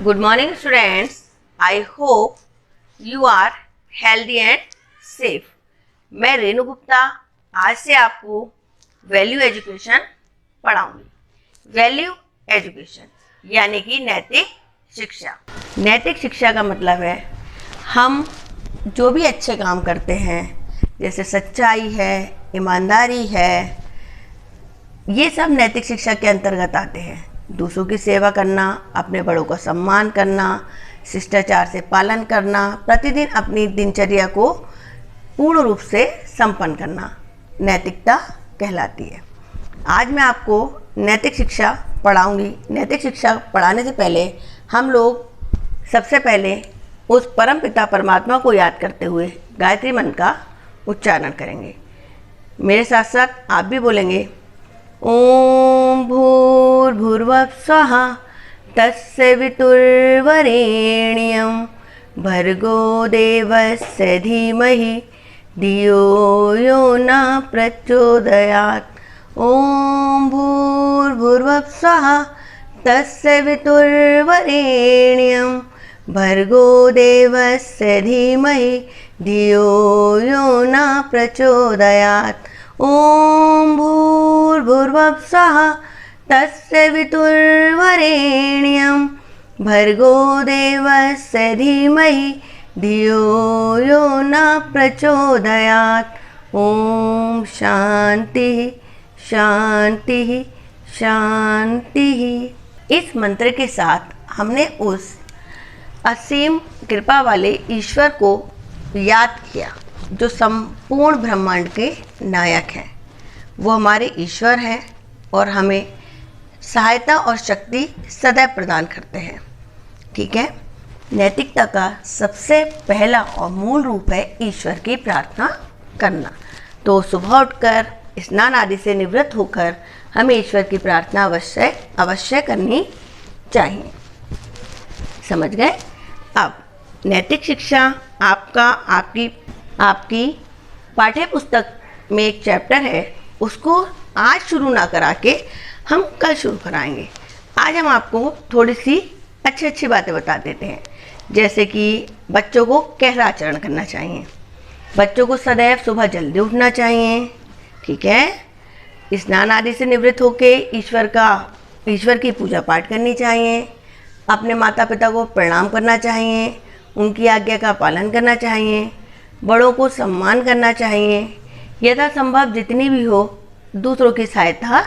Good morning students. I hope you are healthy and safe. मैं रेणु गुप्ता आज से आपको वैल्यू एजुकेशन पढ़ाऊंगी। वैल्यू एजुकेशन यानी कि नैतिक शिक्षा। नैतिक शिक्षा का मतलब है हम जो भी अच्छे काम करते हैं, जैसे सच्चाई है, ईमानदारी है, ये सब नैतिक शिक्षा के अंतर्गत आते हैं। दूसरों की सेवा करना, अपने बड़ों का सम्मान करना, शिष्टाचार से पालन करना, प्रतिदिन अपनी दिनचर्या को पूर्ण रूप से संपन्न करना नैतिकता कहलाती है। आज मैं आपको नैतिक शिक्षा पढ़ाऊंगी। नैतिक शिक्षा पढ़ाने से पहले हम लोग सबसे पहले उस परम पिता परमात्मा को याद करते हुए गायत्री मंत्र का उच्चारण करेंगे। मेरे साथ साथ आप भी बोलेंगे, ओम भूर्भुवः स्वः तस्य वितुर्वरेण्यं भर्गो देवस्य धीमहि धियो यो न प्रचोदयात्। ओम भूर्भुवः स्वः तस्य वितुर्वरेण्यं भर्गो देवस्य धीमहि धियो यो न प्रचोदयात्। ओम भूर्भुवः स्वः तस्य वितुर्वरेण्यं भर्गो देवस्य धीमहि धियो यो न प्रचोदयात्। ओम शांति शांति शांति। इस मंत्र के साथ हमने उस असीम कृपा वाले ईश्वर को याद किया जो संपूर्ण ब्रह्मांड के नायक हैं। वो हमारे ईश्वर हैं और हमें सहायता और शक्ति सदैव प्रदान करते हैं। ठीक है। नैतिकता का सबसे पहला और मूल रूप है ईश्वर की प्रार्थना करना। तो सुबह उठकर स्नान आदि से निवृत्त होकर हमें ईश्वर की प्रार्थना अवश्य करनी चाहिए। समझ गए? अब नैतिक शिक्षा आपकी पाठ्य पुस्तक में एक चैप्टर है, उसको आज शुरू ना करा के हम कल शुरू कराएंगे। आज हम आपको थोड़ी सी अच्छी बातें बता देते हैं, जैसे कि बच्चों को कैसा आचरण करना चाहिए। बच्चों को सदैव सुबह जल्दी उठना चाहिए। ठीक है। स्नान आदि से निवृत्त होके ईश्वर की पूजा पाठ करनी चाहिए। अपने माता पिता को प्रणाम करना चाहिए, उनकी आज्ञा का पालन करना चाहिए, बड़ों को सम्मान करना चाहिए, यथासंभव जितनी भी हो दूसरों की सहायता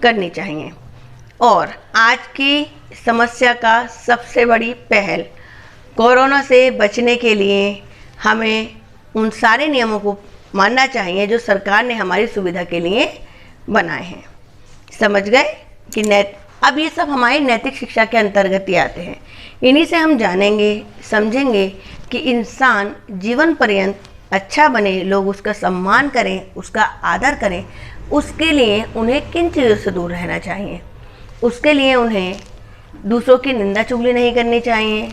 करनी चाहिए। और आज की समस्या का सबसे बड़ी पहल, कोरोना से बचने के लिए हमें उन सारे नियमों को मानना चाहिए जो सरकार ने हमारी सुविधा के लिए बनाए हैं। समझ गए कि अब ये सब हमारी नैतिक शिक्षा के अंतर्गत ही आते हैं। इन्हीं से हम जानेंगे, समझेंगे कि इंसान जीवन पर्यंत अच्छा बने, लोग उसका सम्मान करें, उसका आदर करें। उसके लिए उन्हें किन चीज़ों से दूर रहना चाहिए। उसके लिए उन्हें दूसरों की निंदा चुगली नहीं करनी चाहिए,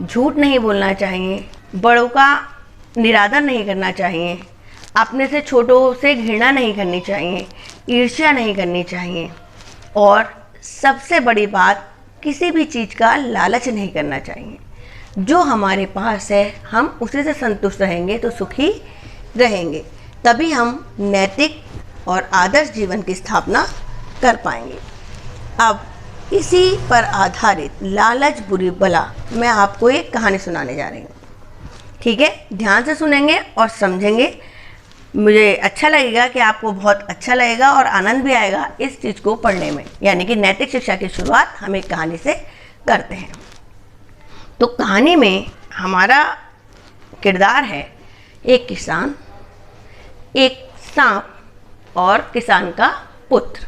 झूठ नहीं बोलना चाहिए, बड़ों का निरादर नहीं करना चाहिए, अपने से छोटों से घृणा नहीं करनी चाहिए, ईर्ष्या नहीं करनी चाहिए, और सबसे बड़ी बात, किसी भी चीज़ का लालच नहीं करना चाहिए। जो हमारे पास है हम उसी से संतुष्ट रहेंगे तो सुखी रहेंगे। तभी हम नैतिक और आदर्श जीवन की स्थापना कर पाएंगे। अब इसी पर आधारित लालच बुरी बला मैं आपको एक कहानी सुनाने जा रही हूँ। ठीक है। ध्यान से सुनेंगे और समझेंगे। मुझे अच्छा लगेगा कि आपको बहुत अच्छा लगेगा और आनंद भी आएगा इस चीज़ को पढ़ने में। यानी कि नैतिक शिक्षा की शुरुआत हम एक कहानी से करते हैं। तो कहानी में हमारा किरदार है एक किसान, एक सांप और किसान का पुत्र।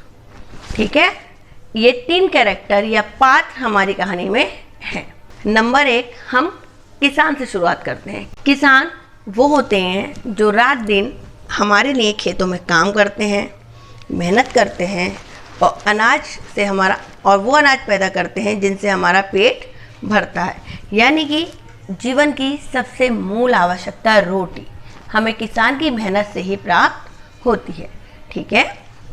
ठीक है। ये 3 कैरेक्टर या पात्र हमारी कहानी में हैं। नंबर 1, हम किसान से शुरुआत करते हैं। किसान वो होते हैं जो रात दिन हमारे लिए खेतों में काम करते हैं, मेहनत करते हैं और वो अनाज पैदा करते हैं जिनसे हमारा पेट भरता है। यानी कि जीवन की सबसे मूल आवश्यकता रोटी हमें किसान की मेहनत से ही प्राप्त होती है। ठीक है।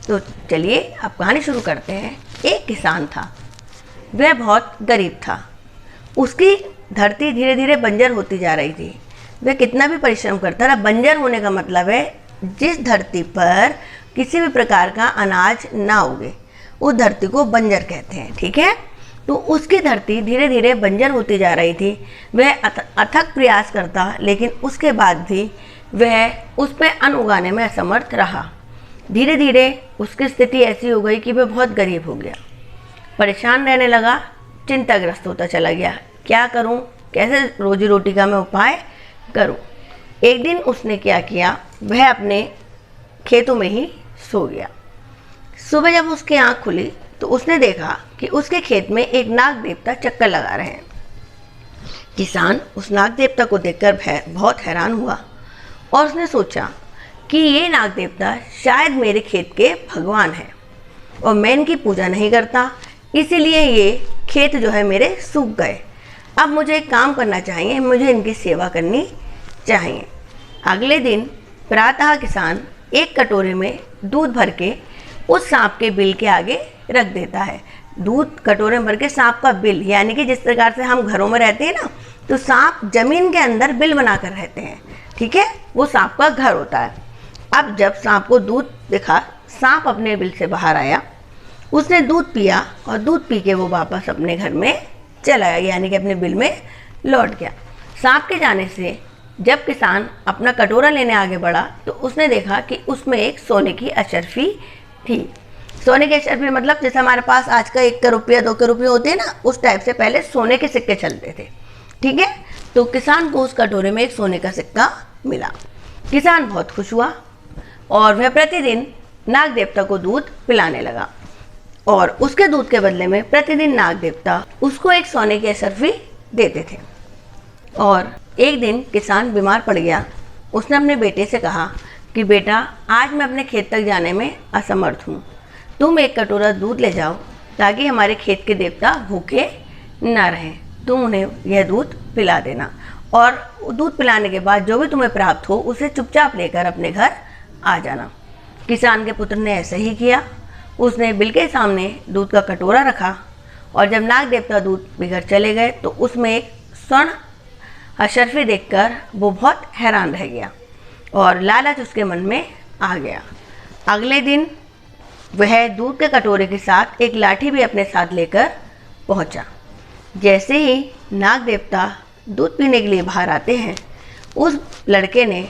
तो चलिए अब कहानी शुरू करते हैं। एक किसान था, वह बहुत गरीब था। उसकी धरती धीरे धीरे बंजर होती जा रही थी। वह कितना भी परिश्रम करता रहा। बंजर होने का मतलब है जिस धरती पर किसी भी प्रकार का अनाज ना उगे, उस धरती को बंजर कहते हैं। ठीक है, तो उसकी धरती धीरे धीरे बंजर होती जा रही थी। वह अथक प्रयास करता, लेकिन उसके बाद भी वह उस पर अन्न उगाने में असमर्थ रहा। धीरे धीरे उसकी स्थिति ऐसी हो गई कि वह बहुत गरीब हो गया, परेशान रहने लगा, चिंताग्रस्त होता चला गया। क्या करूं, कैसे रोजी रोटी का मैं उपाय करूं। एक दिन उसने क्या किया, वह अपने खेतों में ही सो गया। सुबह जब उसकी आंख खुली तो उसने देखा कि उसके खेत में एक नाग देवता चक्कर लगा रहे हैं। किसान उस नाग देवता को देखकर बहुत हैरान हुआ और उसने सोचा कि ये नाग देवता शायद मेरे खेत के भगवान हैं और मैं इनकी पूजा नहीं करता, इसीलिए ये खेत जो है मेरे सूख गए। अब मुझे एक काम करना चाहिए, मुझे इनकी सेवा करनी चाहिए। अगले दिन प्रातः किसान एक कटोरे में दूध भर के उस सांप के बिल के आगे रख देता है। दूध कटोरे में भर के सांप का बिल, यानी कि जिस प्रकार से हम घरों में रहते हैं ना, तो सांप जमीन के अंदर बिल बनाकर रहते हैं। ठीक है, वो सांप का घर होता है। अब जब सांप को दूध दिखा, सांप अपने बिल से बाहर आया, उसने दूध पिया और दूध पी के वो वापस अपने घर में चला गया, यानी कि अपने बिल में लौट गया। सांप के जाने से जब किसान अपना कटोरा लेने आगे बढ़ा तो उसने देखा कि उसमें एक सोने की अशर्फी थी। सोने की अशर्फी मतलब जैसे हमारे पास आज का 1 का रुपया 2 के रुपये होते हैं ना, उस टाइप से पहले सोने के सिक्के चलते थे। ठीक है, तो किसान को उस कटोरे में एक सोने का सिक्का मिला। किसान बहुत खुश हुआ और वह प्रतिदिन नाग देवता को दूध पिलाने लगा और उसके दूध के बदले में प्रतिदिन नाग देवता उसको एक सोने की अशर्फी देते थे। और एक दिन किसान बीमार पड़ गया। उसने अपने बेटे से कहा कि बेटा, आज मैं अपने खेत तक जाने में असमर्थ हूँ, तुम एक कटोरा दूध ले जाओ ताकि हमारे खेत के देवता भूखे ना रहें। तुम उन्हें यह दूध पिला देना और दूध पिलाने के बाद जो भी तुम्हें प्राप्त हो उसे चुपचाप लेकर अपने घर आ जाना। किसान के पुत्र ने ऐसा ही किया। उसने बिल के सामने दूध का कटोरा रखा और जब नाग देवता दूध पीकर चले गए तो उसमें एक स्वर्ण अशर्फी देखकर वो बहुत हैरान रह गया और लालच उसके मन में आ गया। अगले दिन वह दूध के कटोरे के साथ एक लाठी भी अपने साथ लेकर पहुंचा। जैसे ही नाग देवता दूध पीने के लिए बाहर आते हैं, उस लड़के ने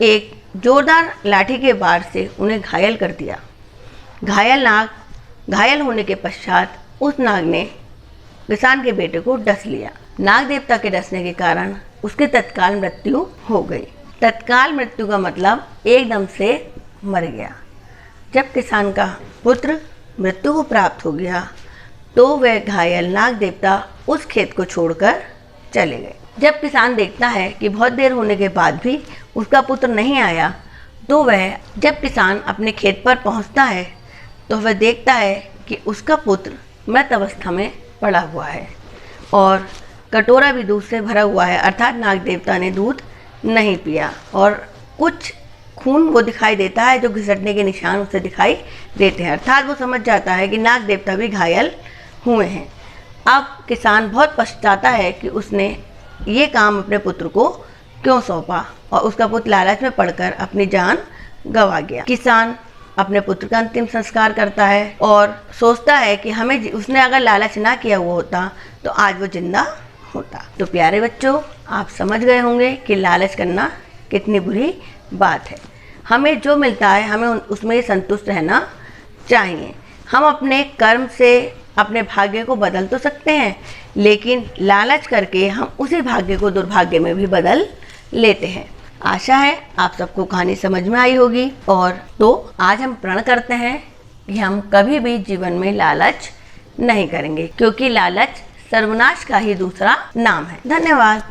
एक जोरदार लाठी के वार से उन्हें घायल कर दिया। घायल होने के पश्चात उस नाग ने किसान के बेटे को डस लिया। नाग देवता के डसने के कारण उसकी तत्काल मृत्यु हो गई। तत्काल मृत्यु का मतलब एकदम से मर गया। जब किसान का पुत्र मृत्यु को प्राप्त हो गया तो वह घायल नाग देवता उस खेत को छोड़कर चले गए। जब किसान देखता है कि बहुत देर होने के बाद भी उसका पुत्र नहीं आया, तो वह जब किसान अपने खेत पर पहुंचता है तो वह देखता है कि उसका पुत्र मृत अवस्था में पड़ा हुआ है और कटोरा भी दूध से भरा हुआ है, अर्थात नाग देवता ने दूध नहीं पिया और कुछ खून वो दिखाई देता है, जो घिसटने के निशान उसे दिखाई देते हैं। अर्थात वो समझ जाता है कि नाग देवता भी घायल हुए हैं। अब किसान बहुत पछताता है कि उसने ये काम अपने पुत्र को क्यों सौंपा और उसका पुत्र लालच में पड़कर अपनी जान गंवा गया। किसान अपने पुत्र का अंतिम संस्कार करता है और सोचता है कि हमें उसने अगर लालच ना किया हुआ होता तो आज वो जिंदा होता। तो प्यारे बच्चों, आप समझ गए होंगे कि लालच करना कितनी बुरी बात है। हमें जो मिलता है हमें उसमें संतुष्ट रहना चाहिए। हम अपने कर्म से अपने भाग्य को बदल तो सकते हैं, लेकिन लालच करके हम उसी भाग्य को दुर्भाग्य में भी बदल लेते हैं। आशा है आप सबको कहानी समझ में आई होगी। और तो आज हम प्रण करते हैं कि हम कभी भी जीवन में लालच नहीं करेंगे, क्योंकि लालच सर्वनाश का ही दूसरा नाम है। धन्यवाद।